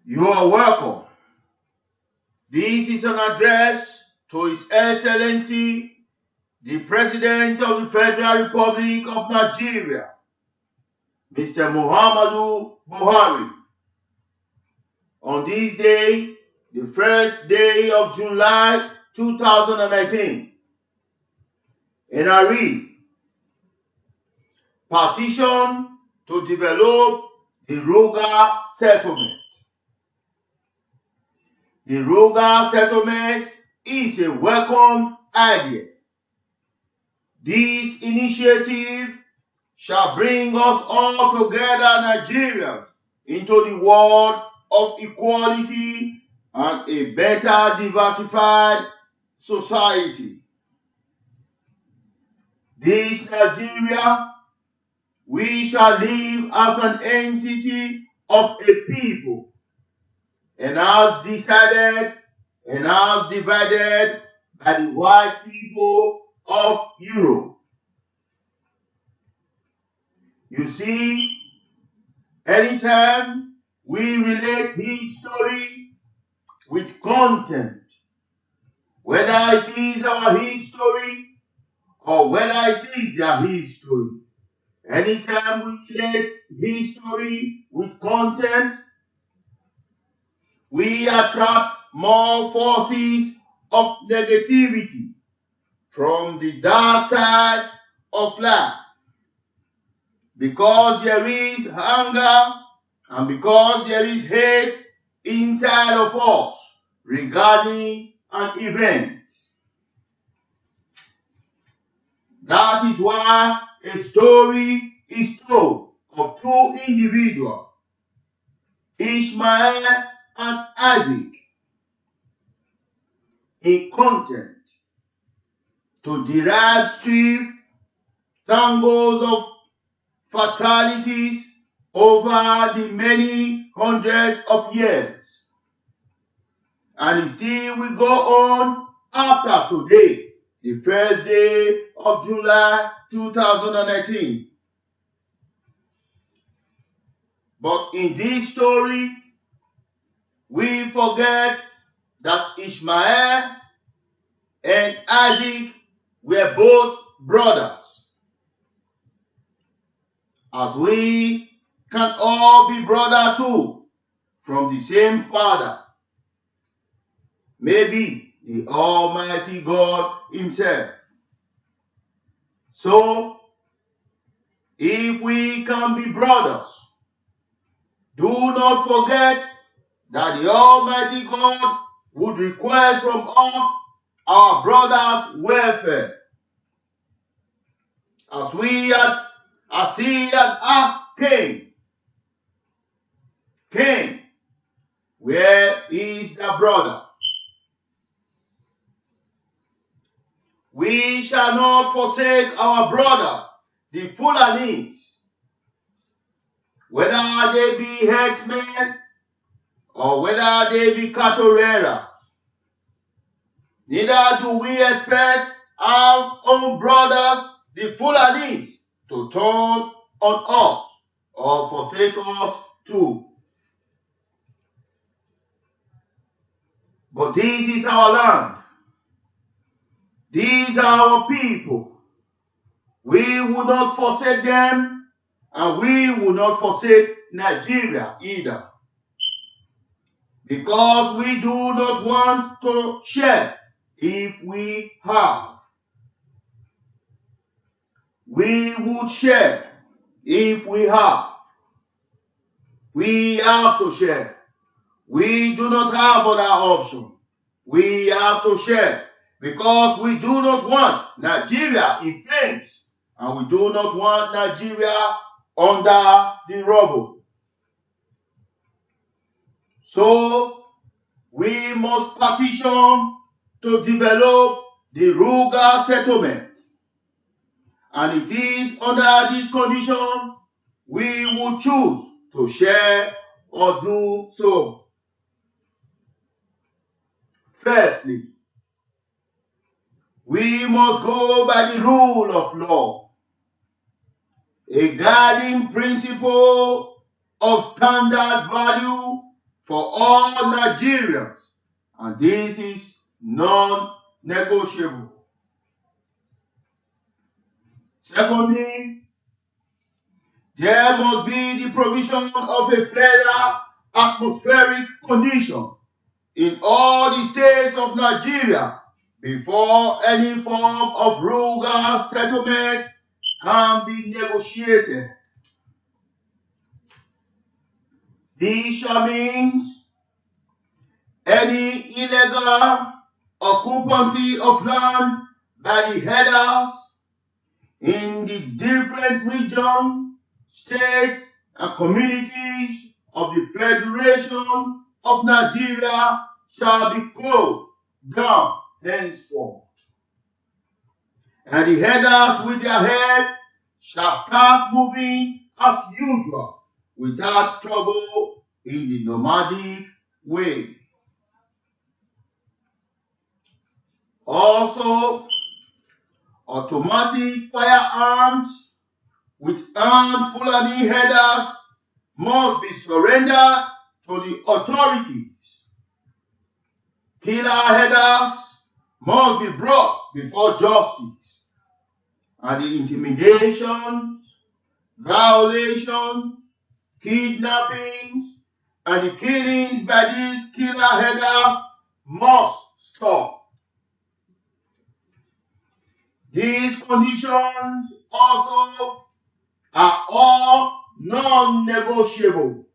You are welcome. This is an address to His Excellency, the President of the Federal Republic of Nigeria, Mr. Muhammadu Buhari. On this day, the first day of July 2019, and I read, petition to develop the Ruga settlement. The Ruga settlement is a welcome idea. This initiative shall bring us all together, Nigerians, into the world of equality and a better diversified society. This Nigeria, we shall live as an entity of a people, and as decided and as divided by the white people of Europe. You see, anytime we relate history with content, whether it is our history or whether it is their history, anytime we relate history with content, we attract more forces of negativity from the dark side of life, because there is hunger and because there is hate inside of us regarding an event. That is why a story is told of two individuals, Ishmael and Isaac, in content to derive strife, tangles of fatalities over the many hundreds of years. And still we go on after today, the first day of July 2019. But in this story, we forget that Ishmael and Isaac were both brothers. As we can all be brothers too, from the same father, maybe the Almighty God Himself. So, if we can be brothers, do not forget that the Almighty God would request from us our brothers' welfare. As He had asked Cain, Cain, where is the brother? We shall not forsake our brothers, the Fulanis, whether they be herdsmen or whether they be cattle rearers. Neither do we expect our own brothers, the Fulanis, to turn on us or forsake us too. But this is our land. These are our people. We will not forsake them, and we will not forsake Nigeria either. Because we do not want to share if we have. We would share if we have. We have to share. We do not have other option. We have to share because we do not want Nigeria in flames, and we do not want Nigeria under the rubble. So we must petition to develop the Ruga settlement. And it is under this condition we will choose to share or do so. Firstly, we must go by the rule of law, a guiding principle of standard value for all Nigerians, and this is non-negotiable. Secondly, there must be the provision of a federal atmospheric condition in all the states of Nigeria before any form of rural settlement can be negotiated. This shall mean any illegal occupancy of land by the headers in the different regions, states, and communities of the Federation of Nigeria shall be closed down henceforth. And the headers with their head shall start moving as usual without trouble in the nomadic way. Also, automatic firearms with armed Fulani headers must be surrendered to the authorities. Killer headers must be brought before justice, and the intimidations, violations, kidnappings, and the killings by these killer headers must stop. These conditions also are all non-negotiable.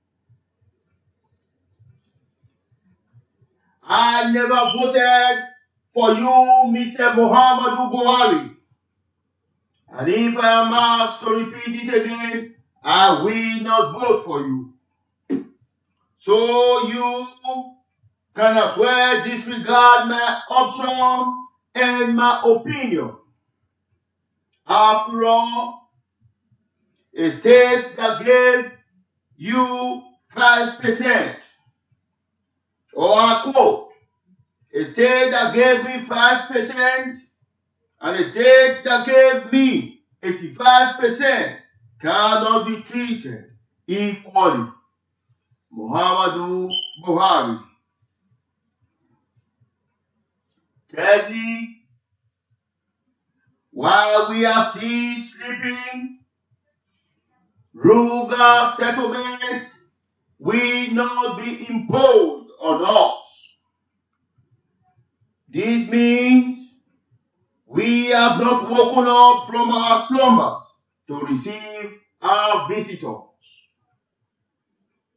I never voted for you, Mr. Muhammadu Buhari. And if I am asked to repeat it again, I will not vote for you. So you can as well disregard my option and my opinion. After all, a state that gave you 5%, or I quote, a state that gave me 5% and a state that gave me 85% cannot be treated equally. Muhammadu Buhari. Thirdly, while we are still sleeping, rural settlements will not be imposed on us. This means we have not woken up from our slumbers to receive our visitors.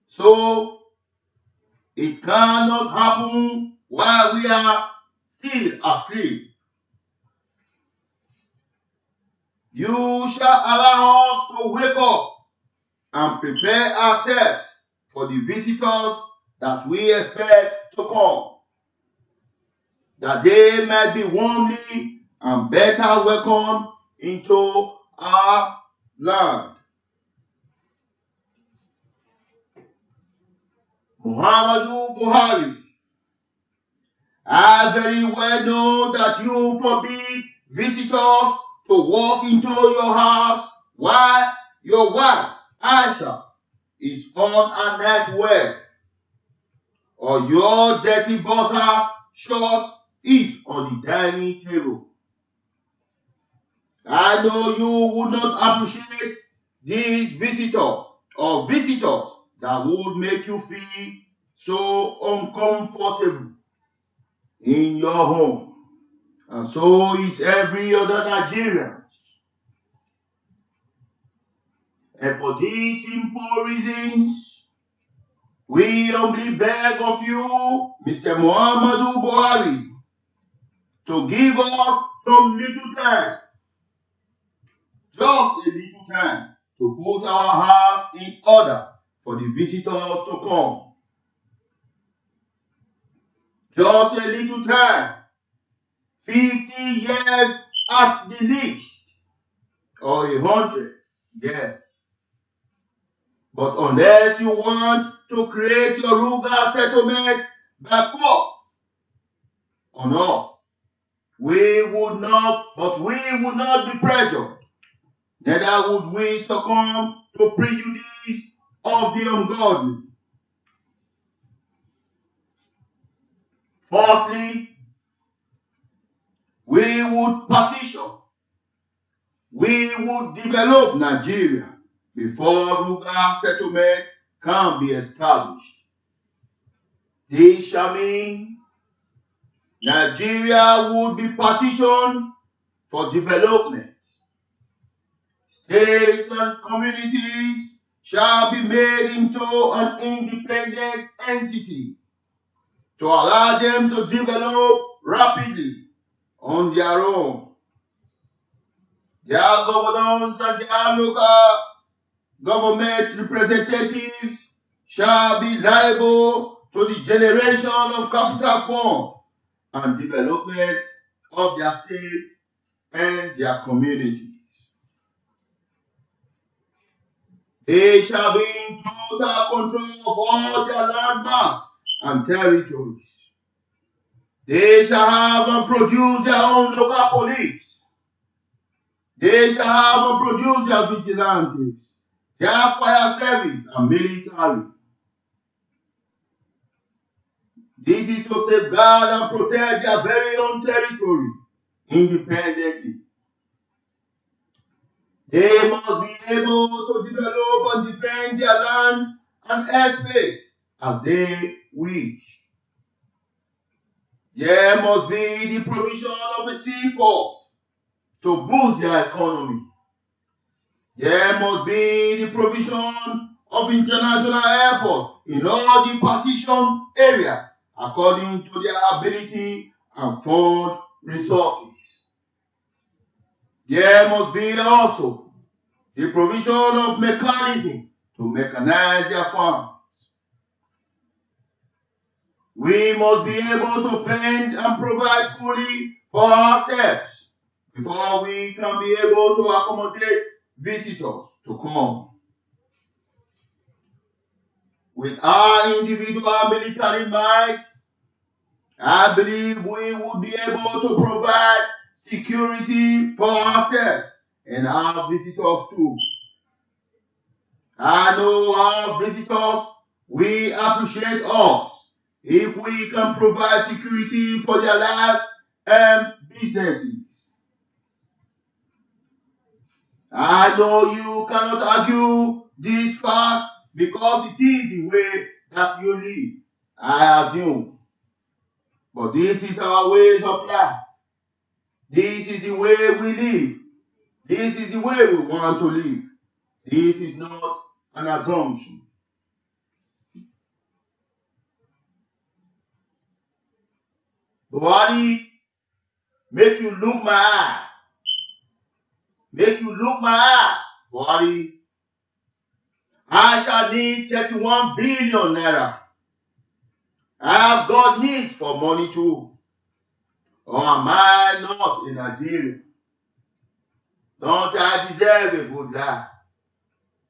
So, it cannot happen while we are still asleep. You shall allow us to wake up and prepare ourselves for the visitors that we expect to come, that they might be warmly and better welcomed into our land. Muhammadu Buhari, I very well know that you forbid visitors to walk into your house while your wife, Aisha, is on a night work, or your dirty boxer's shirt is on the dining table. I know you would not appreciate this visitor or visitors that would make you feel so uncomfortable in your home. And so is every other Nigerian. And for these simple reasons, we humbly beg of you, Mr. Muhammadu Buhari, to give us some little time, just a little time, to put our house in order for the visitors to come. Just a little time, 50 years at the least, or 100 years. But unless you want to create your rural settlement by force on us, we would not be pressured. Neither would we succumb to prejudice of the ungodly. Fourthly, we would partition. We would develop Nigeria before rural settlement can be established. This shall mean Nigeria would be partitioned for development. States and communities shall be made into an independent entity to allow them to develop rapidly on their own. Their governors and their local government representatives shall be liable to the generation of capital fund and development of their states and their communities. They shall be in total control of all their landmarks and territories. They shall have and produce their own local police. They shall have and produce their vigilantes, their fire service and military. This is to safeguard and protect their very own territory independently. They must be able to develop and defend their land and airspace as they wish. There must be the provision of a seaport to boost their economy. There must be the provision of international airports in all the partitioned areas according to their ability and fund resources. There must be also the provision of mechanism to mechanize their farms. We must be able to fend and provide fully for ourselves before we can be able to accommodate visitors to come. With our individual military might, I believe we would be able to provide security for ourselves and our visitors too. I know our visitors will appreciate us if we can provide security for their lives and businesses. I know you cannot argue this fact because it is the way that you live, I assume. But this is our ways of life. This is the way we live. This is the way we want to live. This is not an assumption. Buhari, make you look my eye. Make you look my eye, Buhari. I shall need 31 billion naira. I have got needs for money too. Or am I not in Nigeria? Don't I deserve a good life?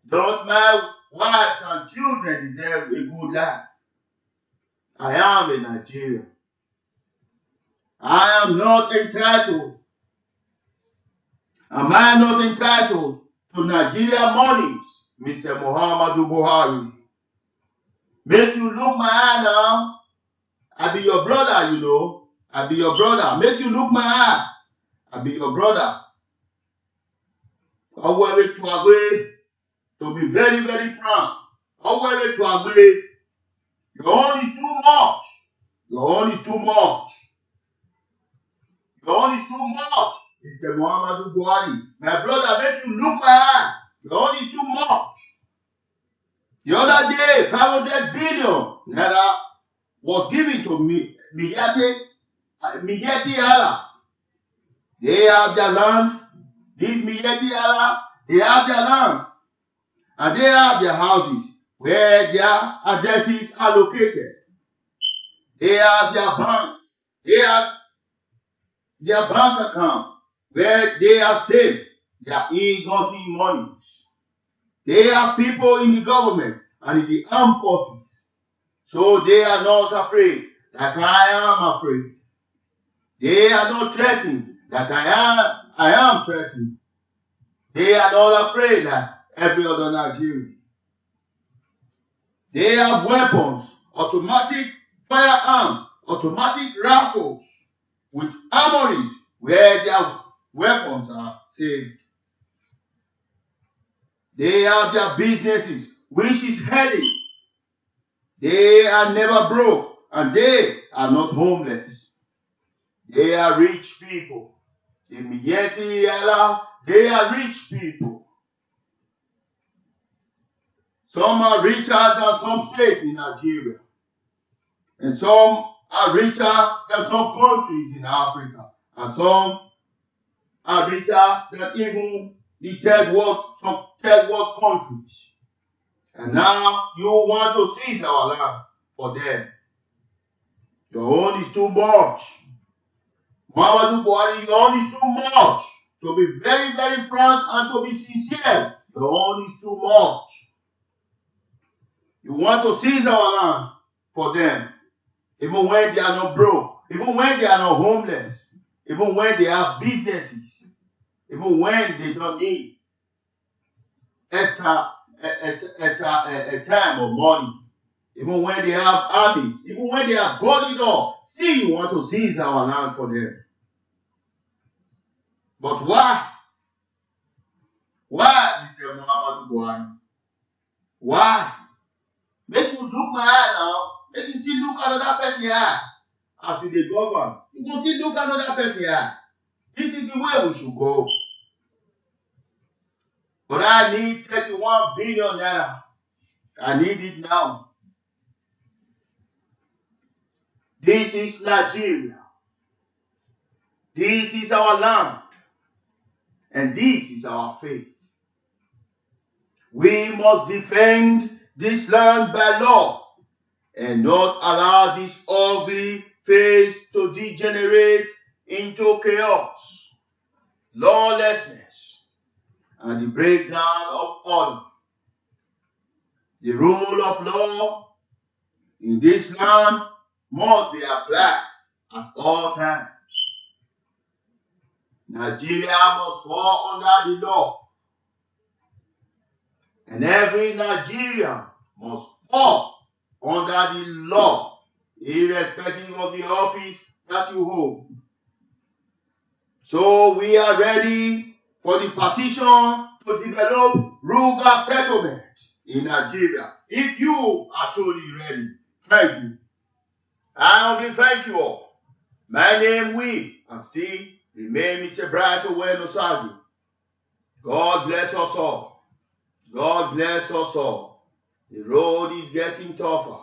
Don't my wife and children deserve a good life? I am a Nigerian. I am not entitled. Am I not entitled to Nigerian monies, Mr. Muhammadu Buhari? Make you look my eye now. I be your brother, you know. I be your brother. Make you look my eye. I be your brother. Always to agree, to be very, very frank. Always to agree. Your own is too much. Your own is too much. Your own is too much, Mr. Muhammadu Buhari. My brother, make you look my eye. Your own is too much. The other day, 500 billion naira was given to Miyetti Allah. They have their land. These Miyetti Allah, they have their land. And they have their houses where their addresses are located. They have their banks. They have their bank accounts where they have saved their ill-gotten monies. They have people in the government and in the armed forces. So they are not afraid that I am afraid. They are not threatened that I am threatened. They are not afraid that every other Nigerian. They have weapons, automatic firearms, automatic rifles with armories where their weapons are saved. They have their businesses, which is healthy. They are never broke, and they are not homeless. They are rich people. Immediately, they are rich people. Some are richer than some states in Nigeria, and some are richer than some countries in Africa, and some are richer than even the some third world countries. And now you want to seize our land for them. Your own is too much. Muhammadu Buhari, your own is too much. To be very, very frank and to be sincere, your own is too much. You want to seize our land for them, even when they are not broke, even when they are not homeless, even when they have businesses, even when they don't need extra time or money, even when they have armies, even when they have got it all. Still, you want to seize our land for them. But why? Why, Mr. Muhammadu Buhari? Why? Make you look my eye now. Make you still look another person eye. As you dey govern, you go still look another person eye. This is the way we should go. But I need 31 billion naira. I need it now. This is Nigeria. This is our land. And this is our faith. We must defend this land by law and not allow this ugly phase to degenerate into chaos, lawlessness, and the breakdown of order. The rule of law in this land must be applied at all times. Nigeria must fall under the law, and every Nigerian must fall under the law, irrespective of the office that you hold. So we are ready for the petition to develop Ruga settlement in Nigeria. If you are truly ready, thank you. I humbly thank you all. My name will and still remain Mr. Bright Owen Osagi. God bless us all. God bless us all. The road is getting tougher,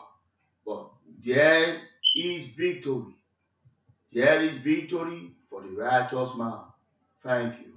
but there is victory. There is victory for the righteous man. Thank you.